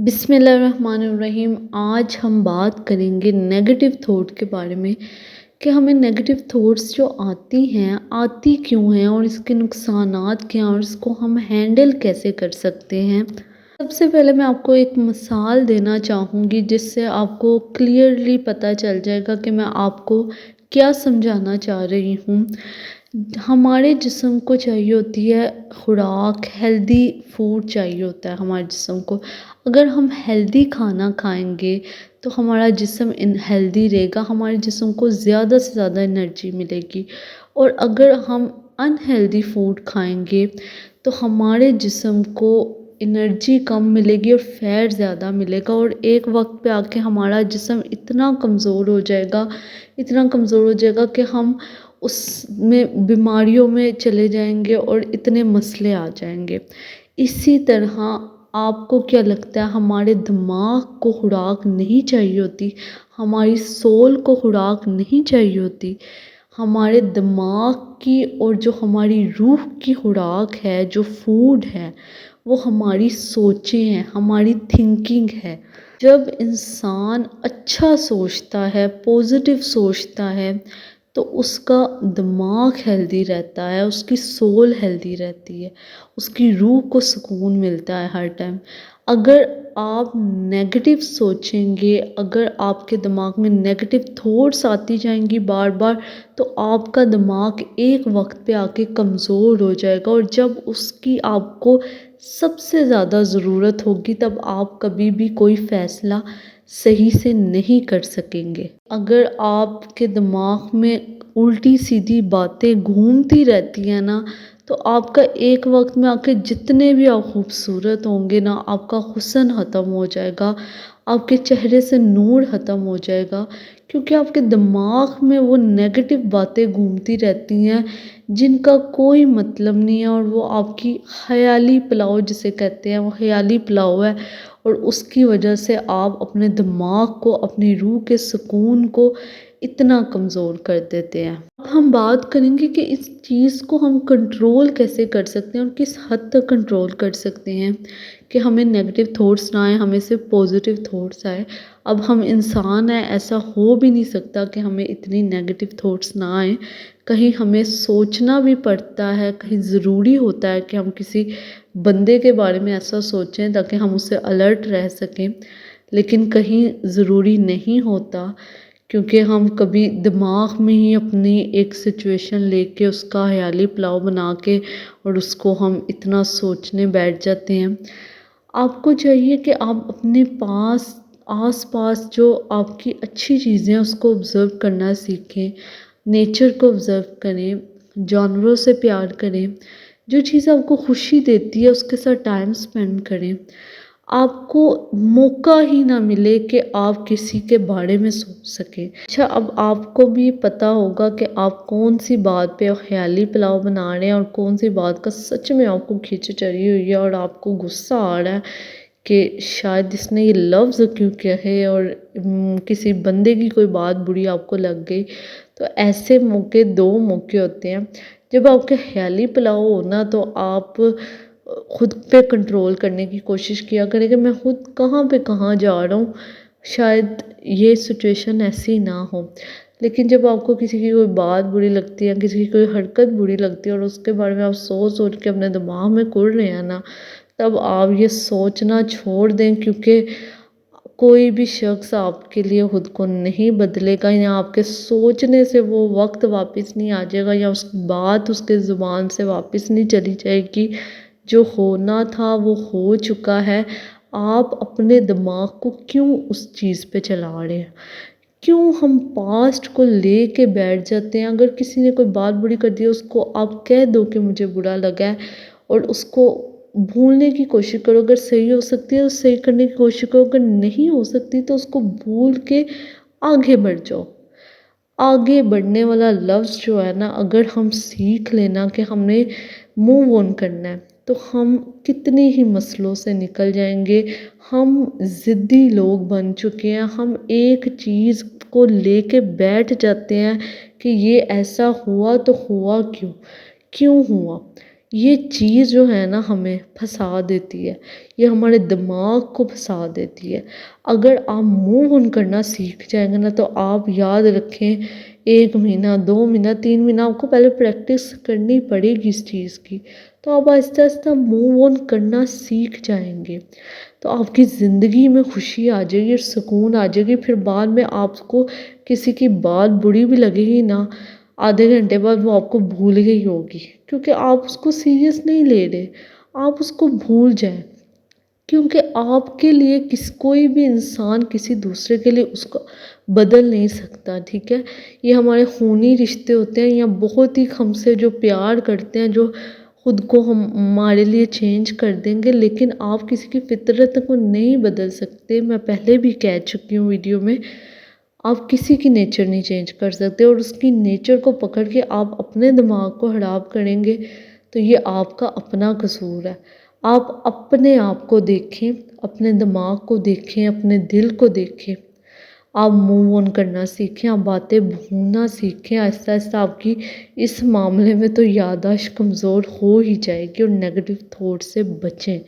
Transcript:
بسم اللہ الرحمن الرحیم۔ آج ہم بات کریں گے نیگیٹو تھاٹ کے بارے میں کہ ہمیں نیگیٹو تھاٹس جو آتی کیوں ہیں اور اس کے نقصانات کیا ہیں اور اس کو ہم ہینڈل کیسے کر سکتے ہیں۔ سب سے پہلے میں آپ کو ایک مثال دینا چاہوں گی جس سے آپ کو کلیئرلی پتہ چل جائے گا کہ میں آپ کو کیا سمجھانا چاہ رہی ہوں۔ ہمارے جسم کو چاہیے ہوتی ہے خوراک، ہیلدی فوڈ چاہیے ہوتا ہے ہمارے جسم کو۔ اگر ہم ہیلدی کھانا کھائیں گے تو ہمارا جسم ہیلدی رہے گا، ہمارے جسم کو زیادہ سے زیادہ انرجی ملے گی۔ اور اگر ہم انہیلدی فوڈ کھائیں گے تو ہمارے جسم کو انرجی کم ملے گی اور فیٹ زیادہ ملے گا، اور ایک وقت پہ آ کے ہمارا جسم اتنا کمزور ہو جائے گا کہ ہم اس میں بیماریوں میں چلے جائیں گے اور اتنے مسئلے آ جائیں گے۔ اسی طرح آپ کو کیا لگتا ہے ہمارے دماغ کو خوراک نہیں چاہیے ہوتی، ہماری سول کو خوراک نہیں چاہیے ہوتی؟ ہمارے دماغ کی اور جو ہماری روح کی خوراک ہے، جو فوڈ ہے، وہ ہماری سوچیں ہیں، ہماری تھنکنگ ہے۔ جب انسان اچھا سوچتا ہے، پازیٹیو سوچتا ہے، تو اس کا دماغ ہیلدی رہتا ہے، اس کی سول ہیلدی رہتی ہے، اس کی روح کو سکون ملتا ہے ہر ٹائم۔ اگر آپ نیگیٹو سوچیں گے، اگر آپ کے دماغ میں نیگیٹو تھاٹس آتی جائیں گی بار بار، تو آپ کا دماغ ایک وقت پہ آ کے کمزور ہو جائے گا، اور جب اس کی آپ کو سب سے زیادہ ضرورت ہوگی تب آپ کبھی بھی کوئی فیصلہ صحیح سے نہیں کر سکیں گے۔ اگر آپ کے دماغ میں الٹی سیدھی باتیں گھومتی رہتی ہیں نا، تو آپ کا ایک وقت میں آ کے جتنے بھی آپ خوبصورت ہوں گے نا، آپ کا حسن ختم ہو جائے گا، آپ کے چہرے سے نور ختم ہو جائے گا، کیونکہ آپ کے دماغ میں وہ نیگیٹو باتیں گھومتی رہتی ہیں جن کا کوئی مطلب نہیں ہے، اور وہ آپ کی خیالی پلاؤ جسے کہتے ہیں، وہ خیالی پلاؤ ہے، اور اس کی وجہ سے آپ اپنے دماغ کو، اپنی روح کے سکون کو اتنا کمزور کر دیتے ہیں۔ اب ہم بات کریں گے کہ اس چیز کو ہم کنٹرول کیسے کر سکتے ہیں اور کس حد تک کنٹرول کر سکتے ہیں کہ ہمیں نیگیٹو تھاٹس نہ آئیں، ہمیں صرف پازیٹیو تھاٹس آئے۔ اب ہم انسان ہیں، ایسا ہو بھی نہیں سکتا کہ ہمیں اتنی نیگیٹو تھاٹس نہ آئیں، کہیں ہمیں سوچنا بھی پڑتا ہے، کہیں ضروری ہوتا ہے کہ ہم کسی بندے کے بارے میں ایسا سوچیں تاکہ ہم اس سے الرٹ رہ سکیں، لیکن کہیں ضروری نہیں ہوتا، کیونکہ ہم کبھی دماغ میں ہی اپنی ایک سچویشن لے کے اس کا خیالی پلاؤ بنا کے اور اس کو ہم اتنا سوچنے بیٹھ جاتے ہیں۔ آپ کو چاہیے کہ آپ اپنے آس پاس جو آپ کی اچھی چیزیں ہیں اس کو آبزرو کرنا سیکھیں، نیچر کو آبزرو کریں، جانوروں سے پیار کریں، جو چیز آپ کو خوشی دیتی ہے اس کے ساتھ ٹائم سپینڈ کریں۔ آپ کو موقع ہی نہ ملے کہ آپ کسی کے بارے میں سوچ سکیں۔ اچھا، اب آپ کو بھی پتہ ہوگا کہ آپ کون سی بات پہ خیالی پلاؤ بنا رہے ہیں اور کون سی بات کا سچ میں آپ کو کھچ چڑھی ہوئی ہے اور آپ کو غصہ آ رہا ہے کہ شاید اس نے یہ لفظ کیوں کہے، اور کسی بندے کی کوئی بات بری آپ کو لگ گئی۔ تو ایسے موقع، دو موقع ہوتے ہیں، جب آپ کے خیالی پلاؤ ہونا تو آپ خود پہ کنٹرول کرنے کی کوشش کیا کریں کہ میں خود کہاں پہ کہاں جا رہا ہوں، شاید یہ سچویشن ایسی نہ ہو۔ لیکن جب آپ کو کسی کی کوئی بات بری لگتی ہے، کسی کی کوئی حرکت بری لگتی ہے اور اس کے بارے میں آپ سوچ کے اپنے دماغ میں کڑ رہے ہیں نا، تب آپ یہ سوچنا چھوڑ دیں، کیونکہ کوئی بھی شخص آپ کے لیے خود کو نہیں بدلے گا، یا آپ کے سوچنے سے وہ وقت واپس نہیں آ جائے گا، یا اس بات اس کے زبان سے واپس نہیں چلی جائے گی۔ جو ہونا تھا وہ ہو چکا ہے۔ آپ اپنے دماغ کو کیوں اس چیز پہ چلا رہے ہیں؟ کیوں ہم پاسٹ کو لے کے بیٹھ جاتے ہیں؟ اگر کسی نے کوئی بات بری کر دی ہے، اس کو آپ کہہ دو کہ مجھے برا لگا ہے، اور اس کو بھولنے کی کوشش کرو۔ اگر صحیح ہو سکتی ہے تو صحیح کرنے کی کوشش کرو، اگر نہیں ہو سکتی تو اس کو بھول کے آگے بڑھ جاؤ۔ آگے بڑھنے والا لفظ جو ہے نا، اگر ہم سیکھ لینا کہ ہم نے موو آن کرنا ہے، تو ہم کتنے ہی مسئلوں سے نکل جائیں گے۔ ہم ضدی لوگ بن چکے ہیں، ہم ایک چیز کو لے کے بیٹھ جاتے ہیں کہ یہ ایسا ہوا تو ہوا کیوں ہوا، یہ چیز جو ہے نا ہمیں پھنسا دیتی ہے، یہ ہمارے دماغ کو پھنسا دیتی ہے۔ اگر آپ موو آن کرنا سیکھ جائیں گے نا تو آپ یاد رکھیں 1 مہینہ 2 مہینہ 3 مہینہ آپ کو پہلے پریکٹس کرنی پڑے گی اس چیز کی، تو آپ آہستہ آہستہ موو آن کرنا سیکھ جائیں گے، تو آپ کی زندگی میں خوشی آ جائے گی اور سکون آ جائے گی۔ پھر بعد میں آپ کو کسی کی بات بری بھی لگے گی نا، آدھے گھنٹے بعد وہ آپ کو بھول گئی ہوگی، کیونکہ آپ اس کو سیریس نہیں لے رہے، آپ اس کو بھول جائیں۔ کیونکہ آپ کے لیے کوئی بھی انسان کسی دوسرے کے لیے اس کو بدل نہیں سکتا، ٹھیک ہے؟ یہ ہمارے خونی رشتے ہوتے ہیں یا بہت ہی ہم سے جو پیار کرتے ہیں، جو خود کو ہمارے لیے چینج کر دیں گے، لیکن آپ کسی کی فطرت کو نہیں بدل سکتے۔ میں پہلے بھی کہہ چکی ہوں ویڈیو میں، آپ کسی کی نیچر نہیں چینج کر سکتے، اور اس کی نیچر کو پکڑ کے آپ اپنے دماغ کو خراب کریں گے تو یہ آپ کا اپنا قصور ہے۔ آپ اپنے آپ کو دیکھیں، اپنے دماغ کو دیکھیں، اپنے دل کو دیکھیں، آپ موو آن کرنا سیکھیں، آپ باتیں بھولنا سیکھیں۔ آہستہ آہستہ آپ کی اس معاملے میں تو یادداشت کمزور ہو ہی جائے گی، اور نیگیٹو تھاٹ سے بچیں۔